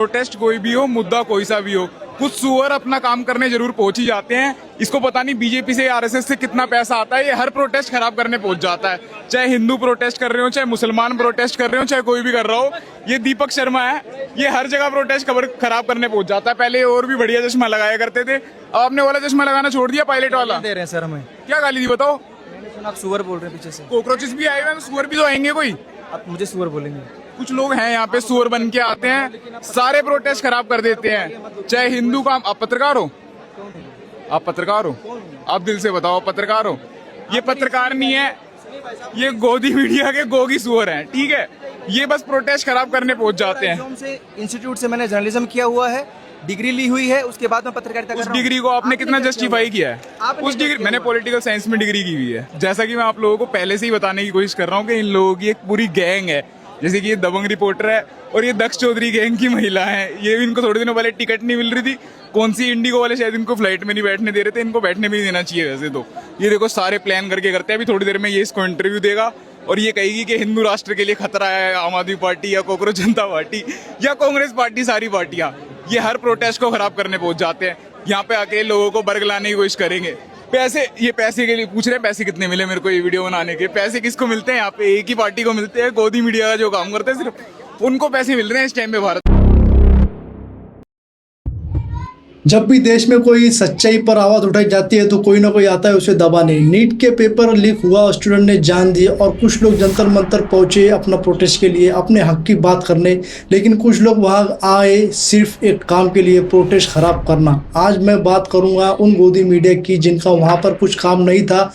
Protest कोई भी हो, मुद्दा कोई सा भी हो, कुछ सुअर अपना काम करने जरूर पहुंच ही जाते हैं। इसको पता नहीं बीजेपी से आरएसएस से कितना पैसा आता है, ये हर प्रोटेस्ट खराब करने पहुंच जाता है। चाहे हिंदू प्रोटेस्ट कर रहे हो, चाहे मुसलमान प्रोटेस्ट कर रहे हो, चाहे कोई भी कर रहा हो। ये दीपक शर्मा है, ये हर जगह प्रोटेस्ट खराब करने पहुंच जाता है। पहले और भी बढ़िया चश्मा लगाया करते थे, अब आपने वाला चश्मा लगाना छोड़ दिया, पायलट वाला दे रहे हैं सर हमें। क्या गाली दी बताओ? मैंने सुना आप सुअर बोल रहे हैं पीछे से। कॉकरोचेस भी आए हुए हैं, सुअर भी तो आएंगे कोई। आप मुझे सुअर बोलेंगे? कुछ लोग हैं यहाँ पे सुअर बन के आते हैं, सारे प्रोटेस्ट खराब कर देते हैं। चाहे हिंदू का, आप पत्रकार हो? आप पत्रकार हो? आप दिल से बताओ, पत्रकार हो? ये पत्रकार नहीं है, ये गोदी मीडिया के गोगी सुअर हैं, ठीक है। ये बस प्रोटेस्ट खराब करने पहुंच जाते हैं। से इंस्टीट्यूट से मैंने जर्नलिज्म किया हुआ है, डिग्री ली हुई है, उसके बाद मैं पत्रकारिता कर उस रहा हूं। डिग्री को आपने कितना जस्टिफाई किया है? उस डिग्री, मैंने पॉलिटिकल साइंस में डिग्री की हुई है। जैसा कि मैं आप लोगों को पहले से ही बताने की कोशिश कर रहा हूँ कि इन लोगों की एक पूरी गैंग है। जैसे कि ये दबंग रिपोर्टर है और ये दक्ष चौधरी गैंग की महिला है। ये इनको थोड़े दिनों पहले टिकट नहीं मिल रही थी, कौन सी इंडिगो वाले शायद इनको फ्लाइट में नहीं बैठने दे रहे थे, इनको बैठने भी नहीं देना चाहिए वैसे तो। ये देखो सारे प्लान करके करते हैं। अभी थोड़ी देर में ये इसको इंटरव्यू देगा और ये कहेगी कि हिंदू राष्ट्र के लिए खतरा है आम आदमी पार्टी या कॉकरोच जनता पार्टी या कांग्रेस पार्टी, सारी पार्टियां। ये हर प्रोटेस्ट को खराब करने पहुंच जाते हैं। यहाँ पे आके लोगों को बरगलाने की कोशिश करेंगे। पैसे, ये पैसे के लिए पूछ रहे हैं, पैसे कितने मिले मेरे को ये वीडियो बनाने के? पैसे किसको मिलते हैं यहाँ पे? एक ही पार्टी को मिलते हैं, गोदी मीडिया का जो काम करते हैं सिर्फ उनको पैसे मिल रहे हैं इस टाइम पे भारत। जब भी देश में कोई सच्चाई पर आवाज़ उठाई जाती है तो कोई ना कोई आता है उसे दबाने। नीट के पेपर लीक हुआ, स्टूडेंट ने जान दी और कुछ लोग जंतर मंतर पहुंचे अपना प्रोटेस्ट के लिए, अपने हक की बात करने। लेकिन कुछ लोग वहां आए सिर्फ एक काम के लिए, प्रोटेस्ट खराब करना। आज मैं बात करूंगा उन गोदी मीडिया की जिनका वहां पर कुछ काम नहीं था,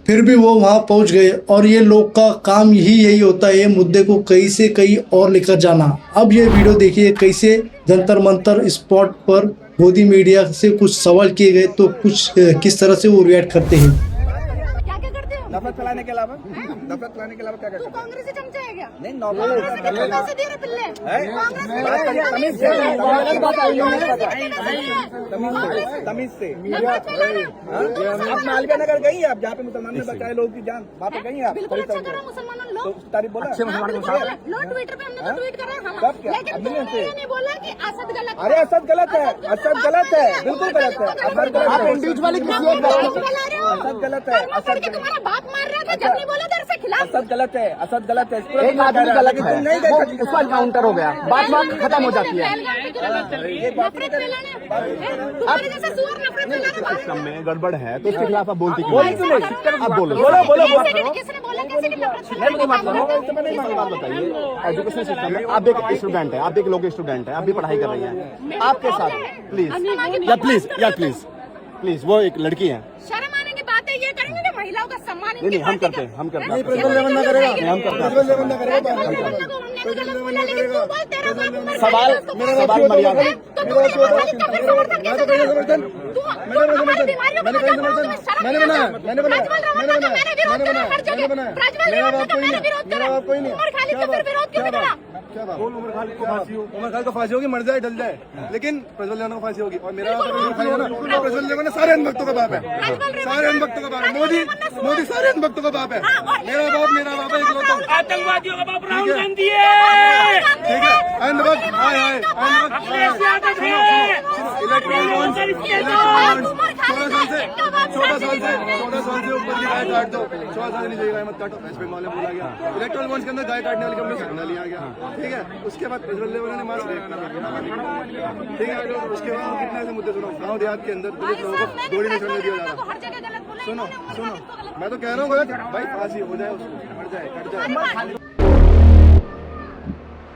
फिर भी वो वहां पहुंच गए। और ये लोग का काम यही होता है, मुद्दे को कहीं से कहीं और लेकर जाना। अब ये वीडियो देखिए कैसे जंतर मंतर स्पॉट पर गोदी मीडिया से कुछ सवाल किए गए तो कुछ किस तरह से वो रिएक्ट करते हैं। क्या करते हो? नफरत फैलाने के अलावा नफरत फैलाने के अलावा क्या करते तू कांग्रेस से चमचा है क्या? नहीं, कांग्रेस से कितने पैसे दे रहे पिल्ले? तमीज से आप मालवीय नगर गई है, आप जहाँ पे मुसलमान ने बचाए लोगों की जान, वहाँ पे गई है आप? बिल्कुल अच्छा कर रहा है मुसलमानों तो लोग। तारीफ बोला लो ट्विटर पे हमने तो ट्वीट कर रहे हैं हम, लेकिन तुमने ये नहीं बोला कि असद गलत है। अरे असद गलत है, असद गलत है, बिल्कुल गलत है। असद गलत है, इंडिविजुअली किसी एक असद गलत है, असद तुम्हारा बाप मार रहा था जब नहीं बोला तेरे से खिलाफ। असद गलत है, असद गलत है। एक आदमी गलत है, नहीं देखा, उसका काउंटर हो गया, बात खत्म हो जाती है। नफरत फैलाने, तुम्हारे जैसे सुअर नफरत फैलाने। सिस्टम में गड़बड़ है तो उसके खिलाफ आप बोलती क्यों? आप बोलो किसने बोला कैसे कि नफरत बात बताइए। एजुकेशन सिस्टम में आप एक स्टूडेंट है, आप एक लोग स्टूडेंट है, आप भी पढ़ाई कर रही हैं, आपके साथ प्लीज प्लीज वो एक लड़की है, शर्म आने की बात है, ये करेंगे कि महिलाओं का सम्मान। नहीं हम करते हैं, हम करते हैं। सवाल मर्यादा। उमर खालिद को फांसी होगी, मर जाए ढल जाए, लेकिन प्रज्वल देवान को फांसी होगी। और मेरा प्रज्वल देवान सारे अंधभक्तों का बाप है, सारे अंधभक्तों का बाप है। मोदी सारे अंधभक्तों का बाप है। मेरा बाप है इकलौता। आतंकवादियों का बाप राहुल गांधी है। ठीक है, अंधभक्त हाय हाय चौदह साल से ऊपर की गाय काट दो, 14 साल नहीं चाहिए गाय मत काटो, वेस्ट बंगाल में बोला गया। इलेक्ट्रल बॉन्ड्स के अंदर गाय काटने वाली कंपनी से लिया गया, ठीक है। उसके बाद प्रज्वल देवान ने मास्क, ठीक है। उसके बाद कितने ऐसे मुद्दे सुनो, गाँव देहात के अंदर पुलिस लोगों को गोली नहीं चढ़ने दिया जा रहा। सुनो, मैं तो कह रहा हूँ भाई फांसी हो जाए, उसको मर जाए, कट जाए।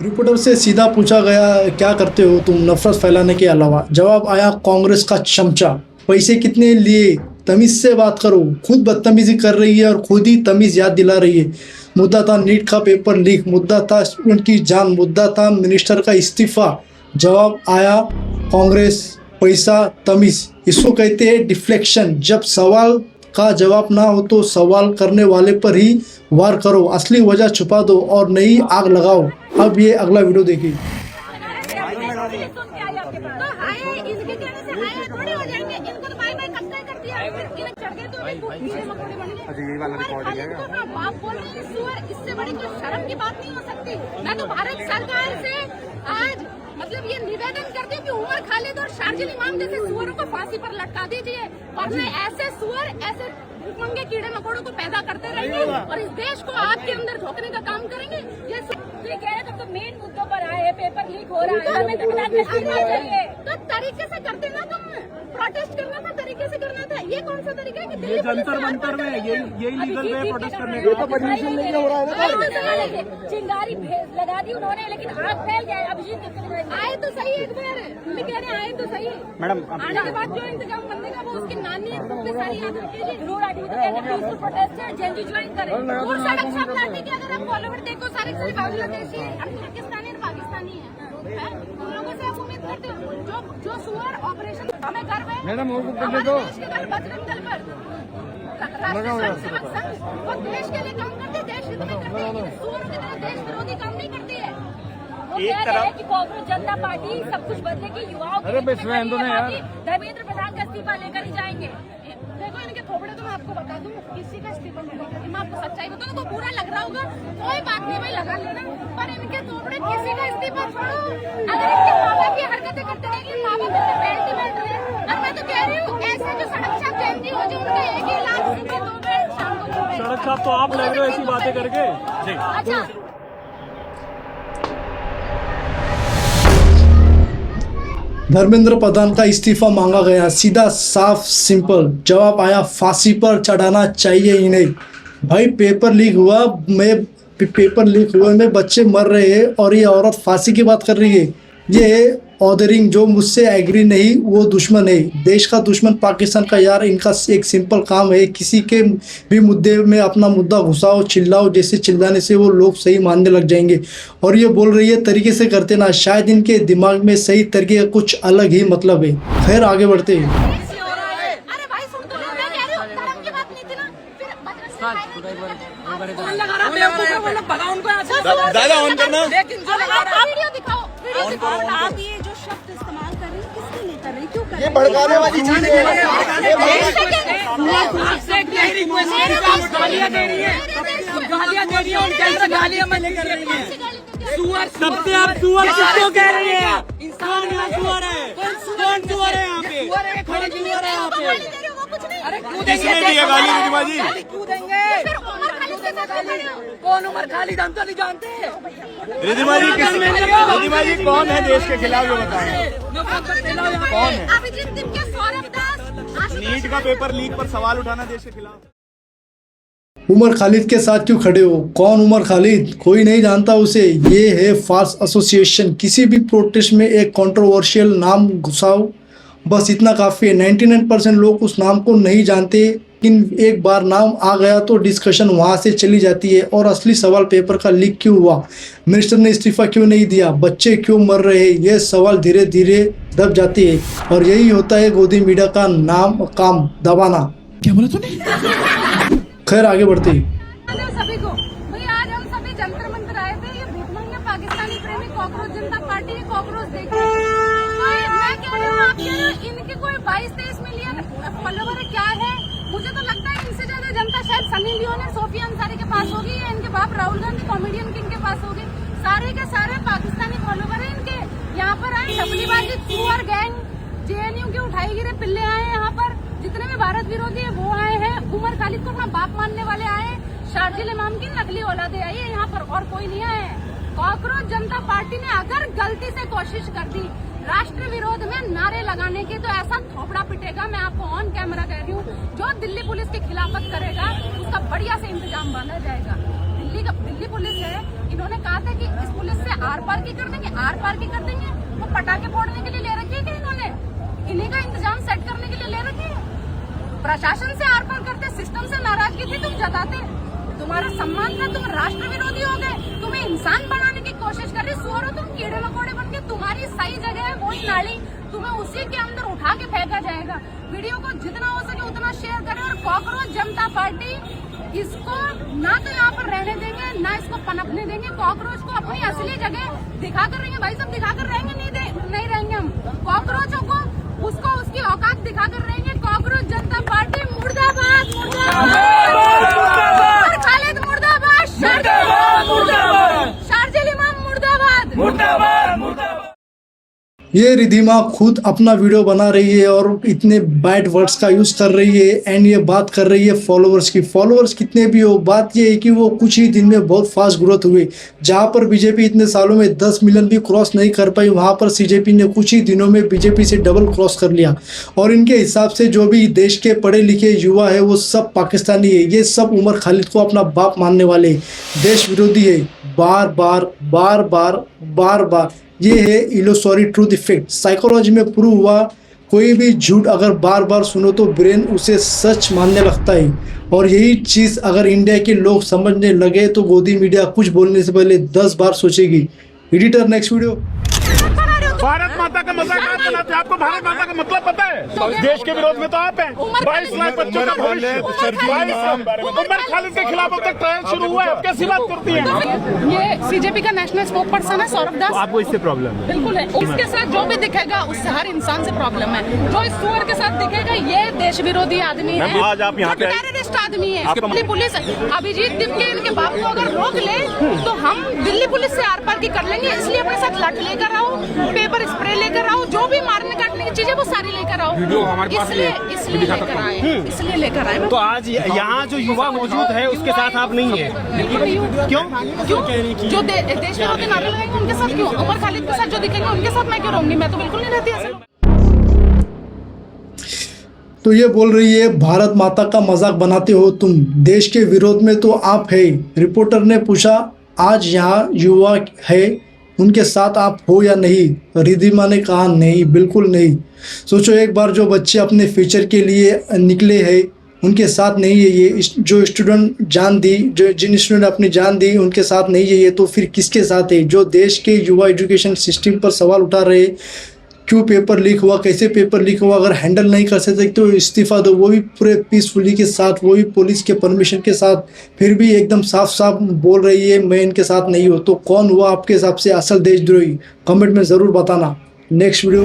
रिपोर्टर से सीधा पूछा गया क्या करते हो तुम नफरत फैलाने के अलावा? जवाब आया कांग्रेस का चमचा। पैसे कितने लिए? तमीज से बात करो। खुद बदतमीजी कर रही है और खुद ही तमीज याद दिला रही है। मुद्दा था नीट का पेपर लीक, मुद्दा था स्टूडेंट की जान, मुद्दा था मिनिस्टर का इस्तीफा। जवाब आया कांग्रेस, पैसा, तमीज। इसको कहते हैं डिफ्लेक्शन। जब सवाल का जवाब ना हो तो सवाल करने वाले पर ही वार करो, असली वजह छुपा दो और नई आग लगाओ। अब ये अगला वीडियो देखिए। इससे बड़ी कोई शर्म की बात नहीं हो सकती। मैं तो भारत सरकार से आज मतलब ये निवेदन करती हूँ कि उमर खालिद और शार्जिल इमाम जैसे सुअरों को फांसी पर लटका दीजिए, वरना ऐसे सुअर ऐसे भूखमंगे कीड़े मकोड़ों को पैदा करते रहेंगे और इस देश को आपके अंदर झोंकने का काम करेंगे। ये कह रहे तो मेन मुद्दों पर आए, पेपर लीक हो रहा है, हमें चाहिए तो तरीके से करते ना, तुम प्रोटेस्ट करना था, तरीके से करना था। ये कौन सा तरीका है कि दिल्ली जंतर मंतर में यही लीगल वे प्रोटेस्ट करने का? तो परमिशन लेके हो रहा है ना, चिंगारी लगा दी उन्होंने, लेकिन आग फैल गया। अभिजीत आए तो सही, एक बार हम कह रहे हैं आए तो सही मैडम आने के बाद जो इंतजाम बनने का वो उसकी नानी सारी याद रखिए। जरूर आदमी तो कहते हैं पीसफुल प्रोटेस्ट है, जल्दी ज्वाइन करें। और सड़क छाप लाठी के अगर आप फॉलोवर देखो सारे बांग्लादेशी पाकिस्तानी और पाकिस्तानी है। उन लोगों से आप उम्मीद करते हो जो सुअर ऑपरेशन हमें गर्व है मैडम हमारे देश के दल बजरंग दल पर राष्ट्रीय स्वयंसेवक संघ वो देश के लिए काम करते, देश हित में करते हैं, सुअरों की तरह देश विरोधी काम नहीं करती है। वो कह रहे हैं कि कांग्रेस जनता पार्टी सब कुछ बदलेगी, युवाओं के धर्मेंद्र प्रधान का इस्तीफा लेकर ही जाएंगे। देखो इनके थोपड़े तो मैं आपको बता दूं, किसी का इस्तीफा नहीं लेकर, मैं आपको सच्चाई बताऊं तो बुरा लग रहा होगा, कोई बात नहीं भाई लगा लेना, पर इनके थोपड़े किसी का इस्तीफा छोड़ो। अगर इनके माँ बाप ये हरकतें करते रहेंगे, माँ बाप इनके बेल्ट बैठ रहे हैं, और मैं तो कह रही हूँ ऐसे जो सड़क छाप जयंती हो जो उनका एक ही इलाज उनके दो बेल्ट शाम को सड़क छाप तो आप लग रहे हो ऐसी बातें करके। अच्छा धर्मेंद्र प्रधान का इस्तीफा मांगा गया, सीधा साफ सिंपल जवाब आया, फांसी पर चढ़ाना चाहिए ही नहीं। भाई पेपर लीक हुआ, पेपर लीक हुए में बच्चे मर रहे हैं और ये औरत फांसी की बात कर रही है। ये ऑर्डरिंग जो मुझसे एग्री नहीं वो दुश्मन है, देश का दुश्मन पाकिस्तान का। यार इनका एक सिंपल काम है, किसी के भी मुद्दे में अपना मुद्दा घुसाओ, चिल्लाओ, जैसे चिल्लाने से वो लोग सही मानने लग जाएंगे। और ये बोल रही है तरीके से करते ना, शायद इनके दिमाग में सही तरीके का कुछ अलग ही मतलब है। खैर आगे बढ़ते हैं। अरे भाई सुन तो लो, मैं कह रही हूँ धर्म की बात नहीं थी ना, फिर दादा ऑन करना, वीडियो दिखाओ, वीडियो दिखाओ। आप ये जो शब्द इस्तेमाल कर रहे हैं किसके लिए कर रहे हैं, क्यों कर रहे ये भड़काने वाली चीज है। आपसे कह रही गालियां दे रही है, गालियां दे रही है, उनके गालियां मैं लेकर रही है। सुअर सबसे आप सुअर किसको कह रही है? इंसान का सुअर है, कौन सुअर है यहाँ पे? खड़े सुअर है यहाँ पे। अरे क्यों देंगे गाली रिधिमाजी? क्यों देंगे? कौन उमर खालिद? हम तो नहीं जानते। रिधिमाजी कौन है देश के खिलाफ ये बताएं? कौन है? अभिजीत दिमके, सौरभ दास, नीट का पेपर लीक पर सवाल उठाना देश के खिलाफ। उमर खालिद के साथ क्यों खड़े हो? कौन उमर खालिद? कोई नहीं जानता उसे। ये है फाल्स एसोसिएशन। किसी भी प्रोटेस्ट में एक कंट्रोवर्शियल नाम घुसाओ, बस इतना काफ़ी है। 99% लोग उस नाम को नहीं जानते, लेकिन एक बार नाम आ गया तो डिस्कशन वहाँ से चली जाती है। और असली सवाल पेपर का लीक क्यों हुआ, मिनिस्टर ने इस्तीफा क्यों नहीं दिया, बच्चे क्यों मर रहे हैं, ये सवाल धीरे धीरे दब जाती है। और यही होता है गोदी मीडिया का नाम काम दबाना। क्या बोला तूने? खैर आगे बढ़ते ही। सभी को भाई आज हम सभी जंतर मंतर आए थे, ये भूखमंगे पाकिस्तानी प्रेमी कॉकरोच जनता पार्टी के कॉकरोच देखे। मैं कह रही हूँ आप इनके कोई 22-23 मिलियन फॉलोवर क्या है, मुझे तो लगता है इनसे ज्यादा जनता शायद सनी लियोन और सोफिया अंसारी के पास होगी, या इनके बाप राहुल गांधी कॉमेडियन के इनके पास होगी। सारे के सारे पाकिस्तानी फॉलोवर है इनके। यहाँ पर आए डबलीबाजी सुअर गैंग, JNU के उठाई गिरे पिल्ले आए हैं यहाँ पर, जितने भी भारत विरोधी है वो आए हैं, उमर खालिद को अपना बाप मानने वाले आए, शार्जिल इमाम की नकली औलादे आई है यहाँ पर, और कोई नहीं आए। कॉकरोच जनता पार्टी ने अगर गलती से कोशिश कर दी राष्ट्र विरोध में नारे लगाने की तो ऐसा थोपड़ा पिटेगा, मैं आपको ऑन कैमरा कह रही हूँ। जो दिल्ली पुलिस की खिलाफत करेगा उसका बढ़िया से इंतजाम बांधा जाएगा। दिल्ली पुलिस है, इन्होंने कहा था कि इस पुलिस से आर पार की कर देंगे, आर पार की कर देंगे। वो पटाखे फोड़ने के लिए ले रखी है कि इन्होंने इन्हीं का इंतजाम सेट करने के लिए ले रखी है। प्रशासन से आर पार करते, सिस्टम से नाराजगी थी तुम जताते, तुम्हारा सम्मान था, तुम राष्ट्र विरोधी हो गए, तुम्हें इंसान बनाने की कोशिश कर रही सुअरो, तुम कीड़े मकोड़े बन के, तुम्हारी सही जगह है वही नाली, तुम्हें उसी के अंदर उठा के फेंका जाएगा। वीडियो को जितना हो सके उतना शेयर करें। और कॉकरोच जनता पार्टी इसको ना तो यहाँ पर रहने देंगे ना इसको पनपने देंगे। कॉकरोच को अपनी असली जगह दिखा कर रहेंगे, भाई सब दिखा कर रहेंगे, नहीं रहेंगे हम। कॉकरोचों को उसको उसकी औकात दिखा कर रहेंगे। कॉकरोच जनता पार्टी मुर्दाबाद, मुर्दाबाद, खालिद मुर्दाबाद, शार्जिल इमाम मुर्दाबाद, मुर्दाबाद। ये रिधिमा खुद अपना वीडियो बना रही है और इतने बैड वर्ड्स का यूज़ कर रही है एंड ये बात कर रही है फॉलोअर्स की। फॉलोअर्स कितने भी हो, बात ये है कि वो कुछ ही दिन में बहुत फास्ट ग्रोथ हुई। जहाँ पर बीजेपी इतने सालों में 10 मिलियन भी क्रॉस नहीं कर पाई, वहाँ पर सीजेपी ने कुछ ही दिनों में बीजेपी से डबल क्रॉस कर लिया। और इनके हिसाब से जो भी देश के पढ़े लिखे युवा है वो सब पाकिस्तानी है। ये सब उमर खालिद को अपना बाप मानने वाले देश विरोधी है। बार बार बार बार बार बार ये है इलोसॉरी ट्रूथ इफेक्ट। साइकोलॉजी में प्रूव हुआ, कोई भी झूठ अगर बार बार सुनो तो ब्रेन उसे सच मानने लगता है। और यही चीज़ अगर इंडिया के लोग समझने लगे तो गोदी मीडिया कुछ बोलने से पहले 10 बार सोचेगी। Editor next video. Bharat Mata का मजाक आप बनाते हैं, आपको भारत माता का मतलब पता है? देश के विरोध में तो आप हैं। 22 लाख बच्चों का भविष्य, उमर खालिद के खिलाफ अब तक ट्रायल शुरू हुआ है, आप कैसी बात करती हैं? ये सीजेपी का नेशनल स्पोक पर्सन है सौरभ दास। आपको इससे प्रॉब्लम है? बिल्कुल है। उसके साथ जो भी दिखेगा उससे हर इंसान से प्रॉब्लम है। जो इस सुअर के साथ दिखेगा ये देश विरोधी आदमी है, आज आप यहाँ पे टेररिस्ट आदमी है। दिल्ली पुलिस अभिजीत दिव्य इनके बाप को अगर रोक ले तो हम दिल्ली पुलिस से आर पार की कर लेंगे। इसलिए अपने साथ लठ लेकर आओ, पेपर स्प्रे लेकर आओ, जो भी मारने काटने की चीजें वो सारी लेकर आओ। इसलिए लेकर आए, इसलिए लेकर आए। तो आज यहाँ जो युवा मौजूद है उसके साथ आप नहीं है? क्यों? जो देश विरोधी नारे लगाएंगे उनके साथ क्यों? उमर खालिद के साथ जो दिखेंगे उनके साथ मैं क्यों रहूंगी? मैं तो बिल्कुल नहीं रहती ऐसे। तो ये बोल रही है भारत माता का मजाक बनाते हो तुम, देश के विरोध में तो आप है। रिपोर्टर ने पूछा आज यहाँ युवा है उनके साथ आप हो या नहीं? रिधिमा ने कहा नहीं, बिल्कुल नहीं। सोचो एक बार जो बच्चे अपने फ्यूचर के लिए निकले हैं उनके साथ नहीं है ये। जो स्टूडेंट जान दी, जो जिन स्टूडेंट अपनी जान दी उनके साथ नहीं है ये, तो फिर किसके साथ है? जो देश के युवा एजुकेशन सिस्टम पर सवाल उठा रहे, क्यों पेपर लीक हुआ, कैसे पेपर लीक हुआ, अगर हैंडल नहीं कर सकते तो इस्तीफा दो, वो भी पूरे पीसफुली के साथ, वो भी पुलिस के परमिशन के साथ। फिर भी एकदम साफ साफ बोल रही है मैं इनके साथ नहीं हूँ। तो कौन हुआ आपके हिसाब से असल देशद्रोही? कमेंट में ज़रूर बताना। Next video.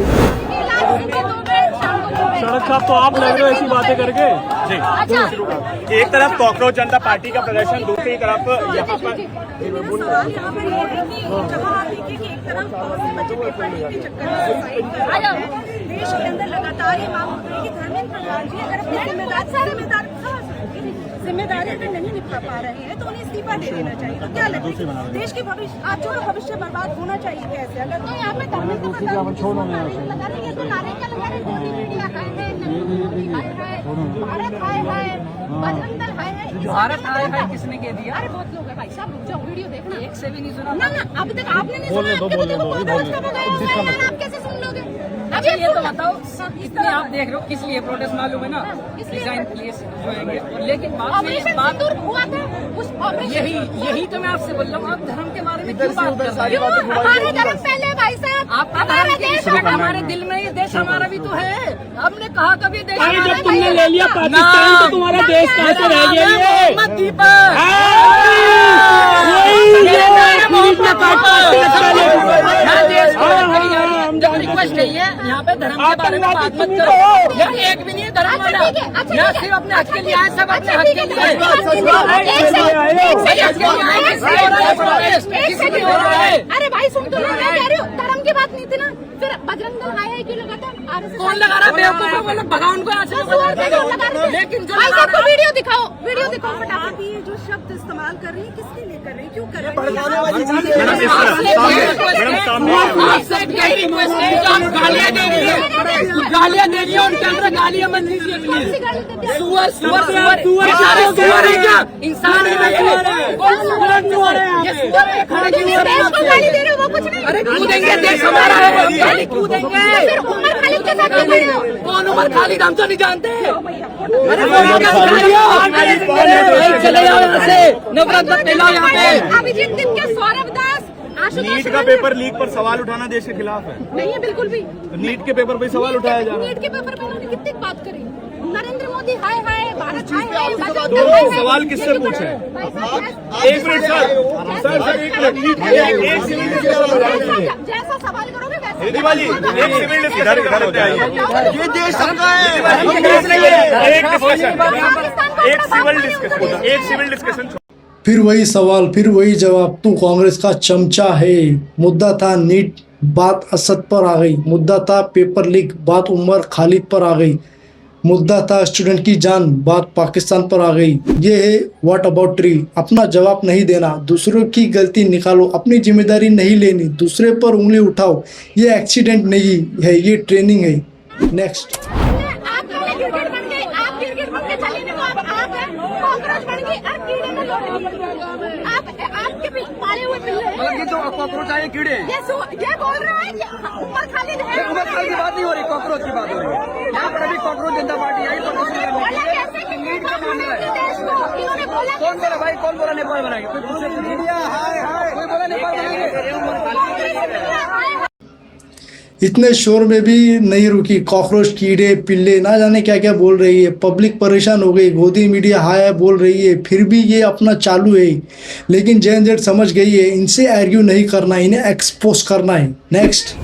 शरद साहब तो आप लग रहे हो ऐसी बातें करके जी। एक तरफ कॉकरोच जनता पार्टी का प्रदर्शन, दूसरी तरफ यहाँ पर देश के अंदर लगातार ये मांग होती है कि धर्मेंद्र प्रधान जी अगर अपनी जिम्मेदारी अगर नहीं निभा पा रहे हैं तो उन्हें इस्तीफा दे देना चाहिए। तो क्या लगता है देश के भविष्य, आप जो भविष्य बर्बाद होना चाहिए कैसे? अगर तो यहाँ पे धर्मेंद्र प्रधान लगा रही है तो नारे क्या लगा रहे हैं? भारत हाय हाय, बजरंग दल हाय हाय। भारत हाय हाय किसने कह दिया? अरे बहुत लोग हैं भाई साहब, रुक जाओ, वीडियो देखना। एक से भी नहीं सुना ना अब तक आपने नहीं सुना। आप कैसे सुन लोगे? अब ये तो बताओ, इतने आप देख रहे हो किस लिए प्रोटेस्ट मालूम है ना? डिजाइन के लिए होएंगे। लेकिन बात हुआ था उस यही तो मैं आपसे बोल रहा हूँ। आप धर्म के बारे में क्यों बात कर रहे हो? हमारे धर्म पहले भाई साहब, आपका धर्म देश, हमारे दिल में ये देश हमारा भी तो है। हमने कहा कभी देश जब तुमने ले लिया पाकिस्तान तो तुम्हारा देश कहाँ से रह गया? रिक्वेस्ट है यहाँ पे धर्म के बारे में बात मत करो। यहाँ एक भी नहीं है धर्म वाला, यहाँ सिर्फ अपने हक के लिए आए, सब अपने हक के लिए। अरे भाई सुन तो लो, मैं कह रही हूँ धर्म की बात नहीं थी ना, फिर बजरंग दल आया क्यों लगाता? कौन लगा रहा? बेवकूफ बोलो, भगाओ उनको यहाँ से। लेकिन जो वीडियो दिखाओ फटाफट। ये जो शब्द इस्तेमाल कर रही है किसके लिए कर रही है, क्यों कर रही गालियाँ दे रही है, उनके अंदर गालियाँ बन रही है। सुअर है क्या? इंसान अरे कूदेंगे, देश हमारा है, कूदेंगे। कौन उमर खालिद? हम तो नहीं जानते। चले जाओ यहाँ से, नफरत मत फैलाओ यहाँ पे। अभिजीत दिन के सौरभ दास, नीट का पेपर लीक पर सवाल उठाना देश के खिलाफ है? नहीं है बिल्कुल भी। नीट के पेपर पे सवाल उठाया जा रहा है। नीट के पेपर पे उन्होंने कितनी बात करी? नरेंद्र मोदी हाय हाय, भारत हाय हाय, तो सवाल किससे पूछे? एक मिनट सर एक मिनट, एक सिविल डिस्कशन, जैसा सवाल करोगे वैसे। एक सिविल डिस्कशन होता है। ये देश सबका है। एक सिविल डिस्कशन। फिर वही सवाल, फिर वही जवाब, तू कांग्रेस का चमचा है। मुद्दा था नीट बात असद पर आ गई। मुद्दा था पेपर लीक, बात उमर खालिद पर आ गई। मुद्दा था स्टूडेंट की जान, बात पाकिस्तान पर आ गई। ये है व्हाट अबाउट ट्री। अपना जवाब नहीं देना, दूसरों की गलती निकालो, अपनी जिम्मेदारी नहीं लेनी, दूसरे पर उंगली उठाओ। ये एक्सीडेंट नहीं है, ये ट्रेनिंग है। नेक्स्ट। आप क्रिकेट बन गए, आप क्रिकेट बन के चले नहीं, तो आप हैं कॉकरोच बन गए, आप कीड़े में लौट गए। आप आपके पाले हुए पिल्ले हैं। मतलब ये जो कॉकरोच आए कीड़े हैं। ये बोल रहा है कि उमर खालिद है। उमर खालिद की बात नहीं हो रही, कॉकरोच की बात हो रही है। यहाँ पर अभी कॉकरोच जनता पार्टी आई बोला कैसे कि नीट का मामला है देश को, इन्होंने बोला कौन बोला भाई, कौन बोला नेपाल बनाएंगे? कोई पूछे कोई बोला नेपाल बनाएंगे? इतने शोर में भी नहीं रुकी, कॉकरोच, कीड़े, पिल्ले, ना जाने क्या क्या बोल रही है। पब्लिक परेशान हो गई, गोदी मीडिया हाय हाय बोल रही है, फिर भी ये अपना चालू है। लेकिन जेन समझ गई है, इनसे आर्ग्यू नहीं करना, इन्हें एक्सपोज करना है। नेक्स्ट।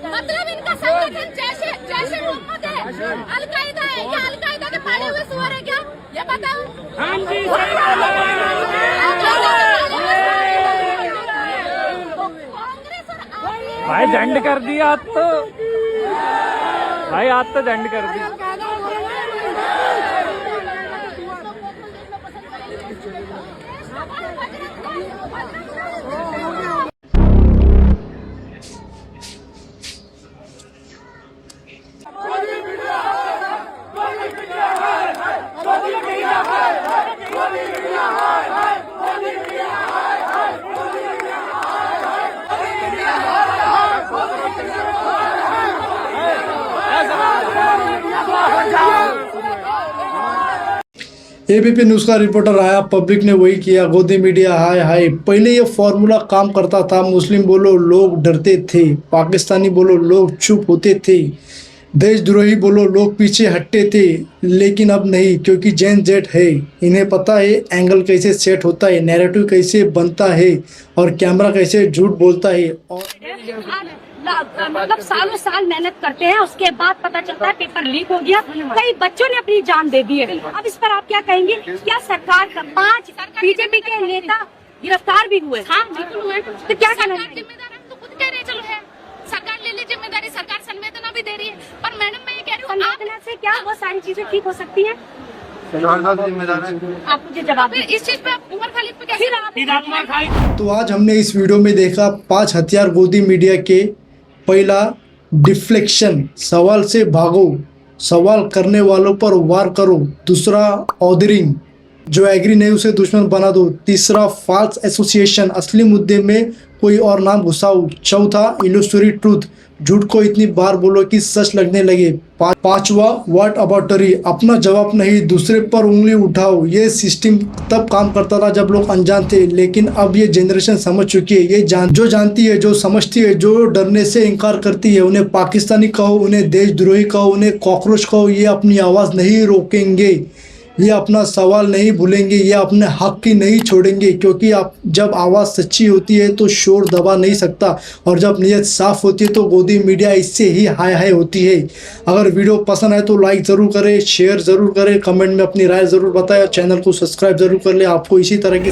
मतलब इनका संगठन जैसे मोहम्मद है, अल-कायदा है, या अल-कायदा के पाले हुए सुअर है क्या? ये बताओ। भाई दंड कर दिया आज तो, भाई आज तो दंड कर दिया। एबीपी न्यूज़ का रिपोर्टर आया, पब्लिक ने वही किया। गोदी मीडिया हाय हाय। पहले ये फॉर्मूला काम करता था, मुस्लिम बोलो लोग डरते थे, पाकिस्तानी बोलो लोग चुप होते थे, देशद्रोही बोलो लोग पीछे हटते थे। लेकिन अब नहीं, क्योंकि जेन जेट है, इन्हें पता है एंगल कैसे सेट होता है, नैरेटिव कैसे बनता है और कैमरा कैसे झूठ बोलता है। और मतलब सालों साल मेहनत करते हैं, उसके बाद पता चलता है पेपर लीक हो गया, कई बच्चों ने अपनी जान दे दी है। अब इस पर आप क्या कहेंगे? क्या सरकार का 5 बीजेपी के नेता गिरफ्तार भी हुए? हाँ बिल्कुल हुए। तो क्या कहना है? जिम्मेदार हम तो खुद कह रहे चलो है, सरकार ले ली जिम्मेदारी, सरकार संवेदना भी दे रही है। पर मैडम मैं ये कह रही हूँ, संवेदना से क्या वो सारी चीजें ठीक हो सकती है? आप मुझे जवाब दें। इस चीज पे आप उमर खालिद पे कैसे? तो आज हमने इस वीडियो में देखा 5 हथियार गोदी मीडिया के। पहला, डिफ्लेक्शन, सवाल से भागो, सवाल करने वालों पर वार करो। दूसरा, ऑर्डरिंग, जो एग्री नहीं उसे दुश्मन बना दो। तीसरा, फॉल्स एसोसिएशन, असली मुद्दे में कोई और नाम घुसाओ। चौथा, इलस्ट्रेटरी ट्रूथ, झूठ को इतनी बार बोलो कि सच लगने लगे। पांचवा, व्हाट अबाउट ट्री, अपना जवाब नहीं दूसरे पर उंगली उठाओ। ये सिस्टम तब काम करता था जब लोग अनजान थे, लेकिन अब ये जनरेशन समझ चुकी है। ये जो जानती है, जो समझती है, जो डरने से इनकार करती है, उन्हें पाकिस्तानी कहो, उन्हें देशद्रोही कहो, उन्हें कॉकरोच कहो, ये अपनी आवाज़ नहीं रोकेंगे, ये अपना सवाल नहीं भूलेंगे, ये अपने हक की नहीं छोड़ेंगे। क्योंकि आप जब आवाज़ सच्ची होती है तो शोर दबा नहीं सकता, और जब नीयत साफ होती है तो गोदी मीडिया इससे ही हाय हाय होती है। अगर वीडियो पसंद आए तो लाइक ज़रूर करें, शेयर ज़रूर करें, कमेंट में अपनी राय ज़रूर बताएं, चैनल को सब्सक्राइब ज़रूर कर ले। आपको इसी तरह की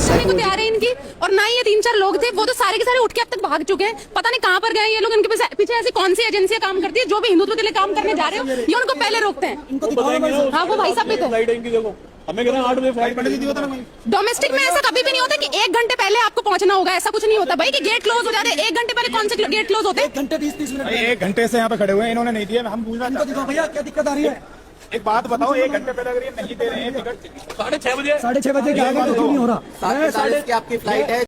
इनकी और ना ये 3-4 लोग थे, वो तो सारे के सारे उठ के अब तक भाग चुके हैं। पता नहीं कहाँ पर गए ये लोग। इनके पीछे ऐसी कौन सी एजेंसियां काम करती है? जो भी हिंदुत्व के लिए काम करने जा रहे हो, ये उनको पहले रोकते हैं। हाँ वो भाई साहब भी थे। हमें कहना 8 बजे फ्लाइट पड़ी थी, डोमेस्टिक में ऐसा कभी भी नहीं होता कि 1 घंटे पहले आपको पहुंचना होगा, ऐसा कुछ नहीं होता भाई कि गेट क्लोज हो जाते हैं। 1 घंटे पहले कौन से गेट क्लोज होते हैं? 1 घंटे 30 मिनट। 1 घंटे से यहाँ पे खड़े हुए हैं, इन्होंने नहीं दिया। हम पूछना चाहते हैं भैया क्या दिक्कत आ रही है? एक बात बताओ, 1 घंटे पहले अगर ये नहीं दे रहे हैं टिकट, 6:30 बजे क्या क्यों नहीं हो रहा? 7:45 की आपकी फ्लाइट है।